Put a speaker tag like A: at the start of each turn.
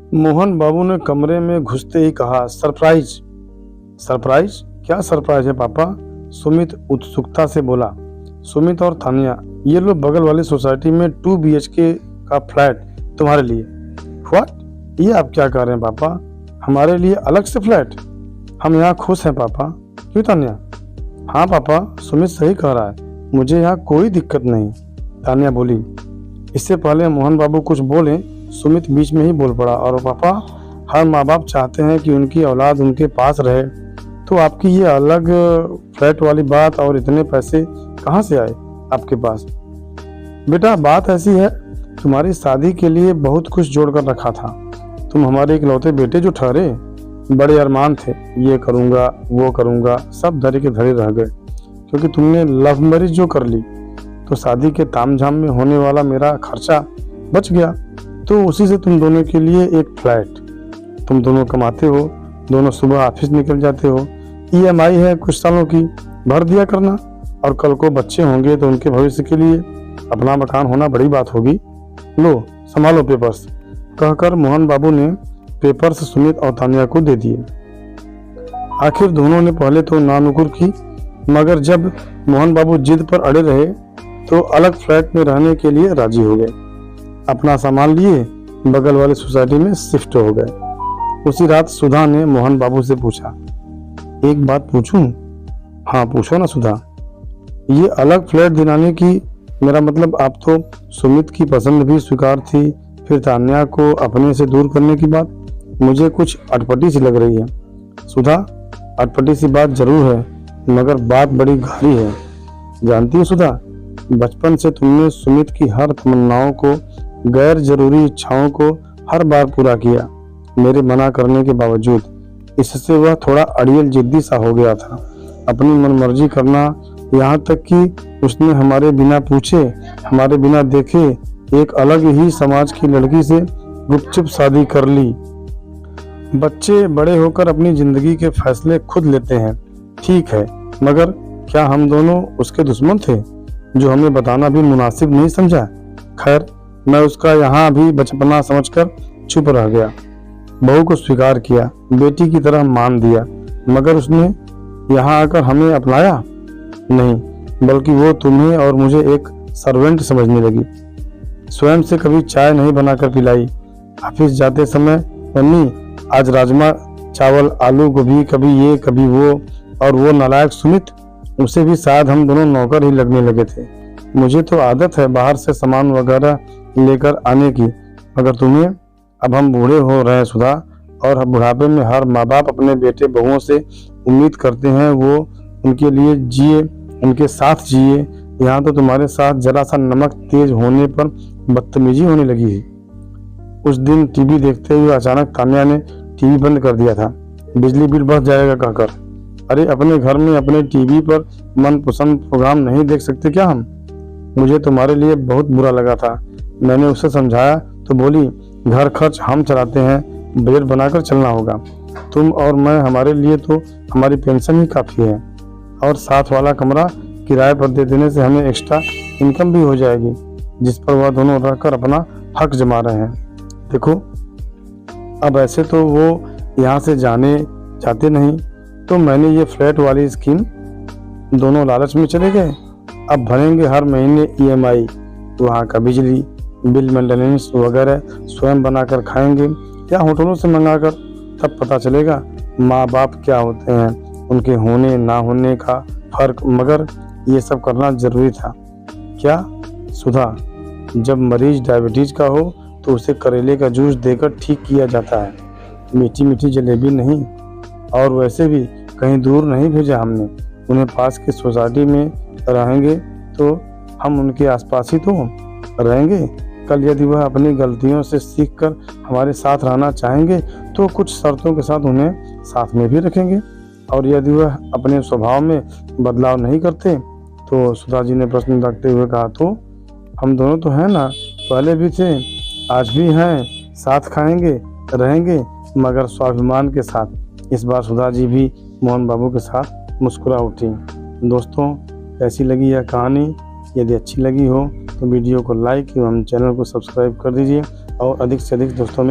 A: मोहन बाबू ने कमरे में घुसते ही कहा, सरप्राइज। सरप्राइज? क्या सरप्राइज है पापा? सुमित उत्सुकता से बोला। सुमित और तान्या, ये लो बगल वाली सोसाइटी में 2 BHK का फ्लैट तुम्हारे लिए। व्हाट? ये आप क्या कह रहे हैं पापा? हमारे लिए अलग से फ्लैट? हम यहाँ खुश हैं पापा। क्यों तान्या? हाँ पापा, सुमित सही कह रहा है, मुझे यहाँ कोई दिक्कत नहीं, तान्या बोली। इससे पहले मोहन बाबू कुछ बोले, सुमित बीच में ही बोल पड़ा, और पापा, हर माँ बाप चाहते हैं कि उनकी औलाद उनके पास रहे, तो आपकी ये अलग फ्लैट वाली बात और इतने पैसे कहाँ से आए आपके पास? बेटा, बात ऐसी है, तुम्हारी शादी के लिए बहुत कुछ जोड़ कर रखा था। तुम हमारे इकलौते बेटे जो ठहरे, बड़े अरमान थे, ये करूँगा वो करूँगा, सब धरे के धरे रह गए, क्योंकि तुमने लव मैरिज जो कर ली, तो शादी के तामझाम में होने वाला मेरा खर्चा बच गया, तो उसी से तुम दोनों के लिए एक फ्लैट। तुम दोनों कमाते हो, दोनों सुबह ऑफिस निकल जाते हो, EMI है कुछ सालों की, भर दिया करना, और कल को बच्चे होंगे तो उनके भविष्य के लिए अपना मकान होना बड़ी बात होगी। लो संभालो पेपर्स, कहकर मोहन बाबू ने पेपर्स सुमित और तान्या को दे दिए। आखिर दोनों ने पहले तो नानुकुर की, मगर जब मोहन बाबू जिद पर अड़े रहे तो अलग फ्लैट में रहने के लिए राजी हो गए। अपना सामान लिए बगल वाली सोसाइटी में शिफ्ट हो गए। उसी रात सुधा ने मोहन बाबू से पूछा, एक बात पूछूं? हाँ पूछो ना सुधा। ये अलग फ्लैट दिलाने की, मेरा मतलब आप तो सुमित की पसंद भी स्वीकार थी, फिर तान्या को अपने से दूर करने की बात मुझे कुछ अटपटी सी लग रही है। सुधा, अटपटी सी बात जरूर है, मगर बात बड़ी गहरी है। जानती हो सुधा, बचपन से तुमने सुमित की हर तमन्नाओं को, गैर जरूरी इच्छाओं को हर बार पूरा किया, मेरे मना करने के बावजूद। इससे वह थोड़ा अड़ियल जिद्दी सा हो गया था, अपनी मनमर्जी करना, यहाँ तक कि उसने हमारे बिना पूछे, हमारे बिना देखे एक अलग ही समाज की लड़की से गुपचुप शादी कर ली। बच्चे बड़े होकर अपनी जिंदगी के फैसले खुद लेते हैं, ठीक है, मगर क्या हम दोनों उसके दुश्मन थे, जो हमें बताना भी मुनासिब नहीं समझा? खैर, मैं उसका यहाँ भी बचपना समझकर चुप रह गया। बहू को स्वीकार किया, बेटी की तरह मान दिया, मगर उसने यहाँ आकर हमें अपनाया नहीं, बल्कि वो तुम्हें और मुझे एक सर्वेंट समझने लगी। स्वयं से कभी चाय नहीं बनाकर पिलाई। ऑफिस जाते समय, मम्मी आज राजमा चावल आलू गोभी, कभी ये कभी वो, और वो नालायक सुमित, उसे भी शायद हम दोनों नौकर ही लगने लगे थे। मुझे तो आदत है बाहर से सामान वगैरह लेकर आने की, मगर तुम्हें? अब हम बूढ़े हो रहे हैं सुधा, और बुढ़ापे में हर माँ बाप अपने बेटे बहुओं से उम्मीद करते हैं वो उनके लिए जिए, उनके साथ जिए। यहाँ तो तुम्हारे साथ जरा सा नमक तेज होने पर बदतमीजी होने लगी है। उस दिन टीवी देखते हुए अचानक तान्या ने टीवी बंद कर दिया था, बिजली बिल बढ़ जाएगा कहकर। अरे अपने घर में अपने टीवी पर मनपसंद प्रोग्राम नहीं देख सकते क्या हम? मुझे तुम्हारे लिए बहुत बुरा लगा था। मैंने उसे समझाया तो बोली, घर खर्च हम चलाते हैं, बजट बनाकर चलना होगा। तुम और मैं, हमारे लिए तो हमारी पेंशन ही काफ़ी है, और साथ वाला कमरा किराए पर दे देने से हमें एक्स्ट्रा इनकम भी हो जाएगी, जिस पर वह दोनों रहकर अपना हक जमा रहे हैं। देखो, अब ऐसे तो वो यहाँ से जाने चाहते नहीं, तो मैंने ये फ्लैट वाली स्कीम, दोनों लालच में चले गए। अब भरेंगे हर महीने EMI, वहाँ का बिजली बिल, मेंटेनेंस वगैरह स्वयं बनाकर खाएंगे या होटलों से मंगाकर। तब पता चलेगा माँ बाप क्या होते हैं, उनके होने ना होने का फर्क। मगर ये सब करना जरूरी था क्या सुधा? जब मरीज डायबिटीज का हो तो उसे करेले का जूस देकर ठीक किया जाता है, मीठी मीठी जलेबी नहीं। और वैसे भी कहीं दूर नहीं भेजा हमने उन्हें, पास की सोसाइटी में रहेंगे तो हम उनके आसपास ही तो रहेंगे। कल यदि वह अपनी गलतियों से सीखकर हमारे साथ रहना चाहेंगे तो कुछ शर्तों के साथ उन्हें साथ में भी रखेंगे, और यदि वह अपने स्वभाव में बदलाव नहीं करते तो सुधा जी ने प्रश्न रखते हुए कहा, तो हम दोनों तो हैं ना, पहले भी थे, आज भी हैं, साथ खाएंगे रहेंगे, मगर स्वाभिमान के साथ। इस बार सुधा जी भी मोहन बाबू के साथ मुस्कुरा उठी। दोस्तों, कैसी लगी यह कहानी? यदि अच्छी लगी हो तो वीडियो को लाइक एवं चैनल को सब्सक्राइब कर दीजिए, और अधिक से अधिक दोस्तों में